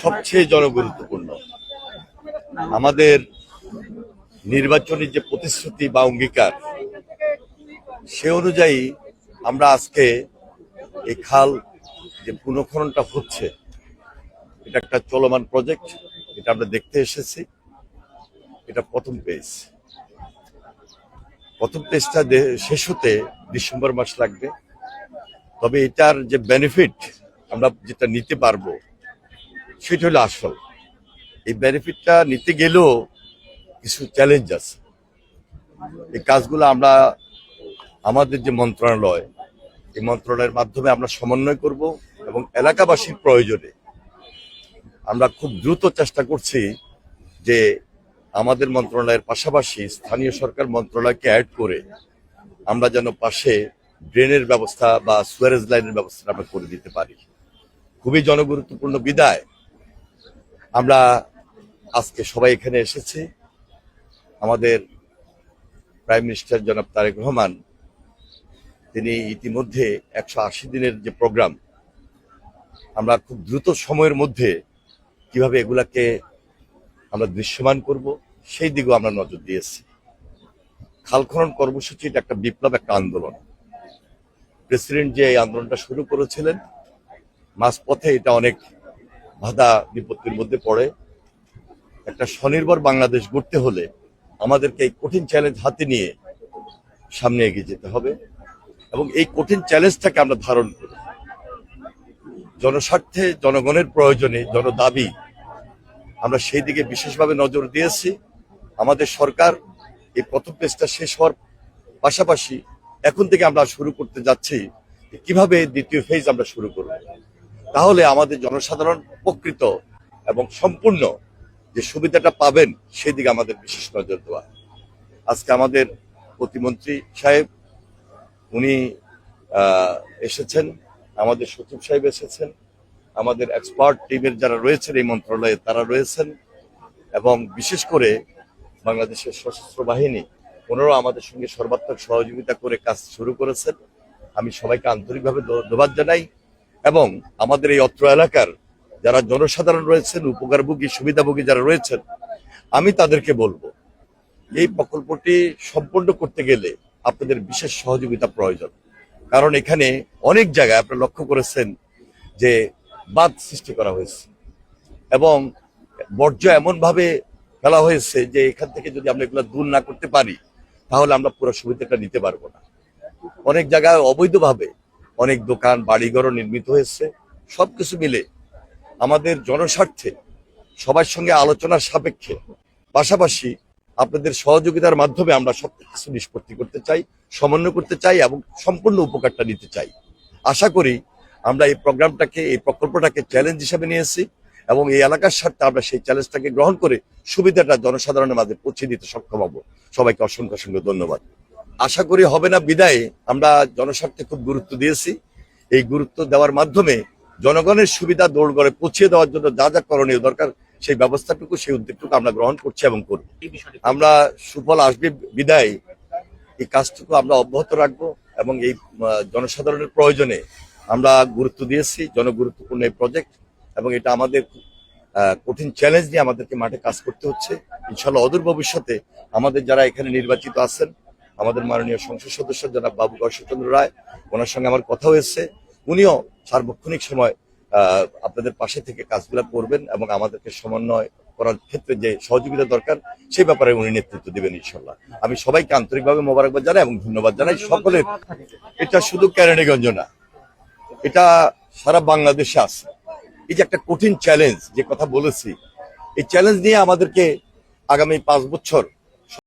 সবচেয়ে জনগুরুত্বপূর্ণ আমাদের নির্বাচনী যে প্রতিশ্রুতি বা অঙ্গীকার সে অনুযায়ী আমরা আজকে এই খাল যে পুনঃখননটা হচ্ছে এটা একটা চলমান প্রজেক্ট, এটা আমরা দেখতে এসেছি। এটা প্রথম পেজটা শেষ হতে ডিসেম্বর মাস লাগবে। তবে এটার যে বেনিফিট আমরা যেটা নিতে পারবো সেটা হলো আসল। এই বেনিফিটটা নিতে গেলেও কিছু চ্যালেঞ্জ আছে। এই কাজগুলো আমরা আমাদের যে মন্ত্রণালয়, এই মন্ত্রণালয়ের মাধ্যমে আমরা সমন্বয় করব এবং এলাকাবাসীর প্রয়োজনে আমরা খুব দ্রুত চেষ্টা করছি যে আমাদের মন্ত্রণালয়ের পাশাপাশি স্থানীয় সরকার মন্ত্রণালয়কে অ্যাড করে আমরা যেন পাশে ড্রেনের ব্যবস্থা বা সুয়ারেজ লাইনের ব্যবস্থা আমরা করে দিতে পারি। খুবই জনগুরুত্বপূর্ণ বিদায় আমরা আজকে সবাই এখানে এসেছি। আমাদের প্রাইম মিনিস্টার জনাব তারেক রহমান তিনি ইতিমধ্যে 180 দিনের যে প্রোগ্রাম, আমরা খুব দ্রুত সময়ের মধ্যে কিভাবে এগুলাকে আমরা দৃশ্যমান করব সেই দিকেও আমরা নজর দিয়েছি। খাল খনন কর্মসূচি এটা একটা বিপ্লব, একটা আন্দোলন। প্রেসিডেন্ট যে এই আন্দোলনটা শুরু করেছিলেন, মাঝপথে এটা অনেক বাধা বিপত্তির মধ্যে পড়ে। একটা স্বনির্ভর বাংলাদেশ গড়তে হলে আমাদেরকে এই কঠিন চ্যালেঞ্জ হাতে নিয়ে সামনে এগিয়ে যেতে হবে এবং এই কঠিন চ্যালেঞ্জটাকে আমরা ধারণ করি জনস্বার্থে, জনগণের প্রয়োজনে, জনদাবি। আমরা সেই দিকে বিশেষভাবে নজর দিয়েছি। আমাদের সরকার এই প্রথম পেজটা শেষ হওয়ার পাশাপাশি এখন থেকে আমরা শুরু করতে যাচ্ছি কিভাবে দ্বিতীয় ফেজ আমরা শুরু করব, তাহলে আমাদের জনসাধারণ উপকৃত এবং সম্পূর্ণ যে সুবিধাটা পাবেন সেদিকে আমাদের বিশেষ নজর দেওয়া। আজকে আমাদের প্রতিমন্ত্রী সাহেব উনি এসেছেন, আমাদের সচিব সাহেব এসেছেন, আমাদের এক্সপার্ট টিমের যারা রয়েছেন এই মন্ত্রণালয়ে তারা রয়েছেন এবং বিশেষ করে বাংলাদেশের সশস্ত্র বাহিনী ওনারাও আমাদের সঙ্গে সর্বাত্মক সহযোগিতা করে কাজ শুরু করেছেন। আমি সবাইকে আন্তরিকভাবে ধন্যবাদ জানাই এবং আমাদের এই অত্র এলাকার যারা জনসাধারণ রয়েছেন, উপকারভোগী, সুবিধাভোগী যারা রয়েছেন, আমি তাদেরকে বলবো এই প্রকল্পটি সম্পন্ন করতে গেলে আপনাদের বিশেষ সহযোগিতা প্রয়োজন। কারণ এখানে অনেক জায়গায় আপনারা লক্ষ্য করেছেন যে বাঁধ সৃষ্টি করা হয়েছে এবং বর্জ্য এমন ভাবে ফেলা হয়েছে যে এখান থেকে যদি আমরা এগুলো দূর না করতে পারি তাহলে আমরা পুরো সুবিধাটা নিতে পারবো না। অনেক জায়গায় অবৈধভাবে অনেক দোকান, বাড়িঘরও নির্মিত হয়েছে। সবকিছু মিলে আমাদের জনস্বার্থে সবার সঙ্গে আলোচনার সাপেক্ষে পাশাপাশি আপনাদের সহযোগিতার মাধ্যমে আমরা সবকিছু নিষ্পত্তি করতে চাই, সমন্বয় করতে চাই এবং সম্পূর্ণ উপকারটা নিতে চাই। আশা করি আমরা এই প্রোগ্রামটাকে, এই প্রকল্পটাকে চ্যালেঞ্জ হিসেবে নিয়েছি এবং এই এলাকার স্বার্থে আমরা সেই চ্যালেঞ্জটাকে গ্রহণ করে সুবিধাটা জনসাধারণের মাঝে পৌঁছে দিতে সক্ষম হব। সবাইকে অসংখ্য অসংখ্য ধন্যবাদ। আশা করি হবে না বিদায়ে আমরা জনস্বার্থে খুব গুরুত্ব দিয়েছি। এই গুরুত্ব দেওয়ার মাধ্যমে জনগণের সুবিধা দৌড়গড়ে পৌঁছে দেওয়ার জন্য যা যা করণীয় দরকার সেই ব্যবস্থাটুকু, সেই উদ্যোগটুকু আমরা গ্রহণ করছি এবং করব। আমরা সুফল আসবে বিদায় এই কাজটুকু আমরা অব্যাহত রাখবো এবং এই জনসাধারণের প্রয়োজনে আমরা গুরুত্ব দিয়েছি। জনগুরুত্বপূর্ণ এই প্রজেক্ট এবং এটা আমাদের কঠিন চ্যালেঞ্জ নিয়ে আমাদেরকে মাঠে কাজ করতে হচ্ছে। ইনশাআল্লাহ অদূর ভবিষ্যতে আমাদের যারা এখানে নির্বাচিত আছেন, আমাদের মাননীয় সংসদ সদস্য জনাব বাবু গর্ষচন্দ্র রায়, ওনার সঙ্গে আমার কথা হয়েছে। উনিও সার্বক্ষণিক সময় আপনাদের পাশে থেকে কাজগুলো করবেন এবং আমাদেরকে সমন্বয় করার ক্ষেত্রে যে সহযোগিতা দরকার সেই ব্যাপারে উনি নেতৃত্ব দেবেন ইনশাল্লাহ। আমি সবাইকে আন্তরিকভাবে মোবারকবাদ জানাই এবং ধন্যবাদ জানাই সকলের। এটা শুধু কেরানীগঞ্জ না, এটা সারা বাংলাদেশে আছে। এই যে একটা কঠিন চ্যালেঞ্জ যে কথা বলেছি, এই চ্যালেঞ্জ নিয়ে আমাদেরকে আগামী 5 বছর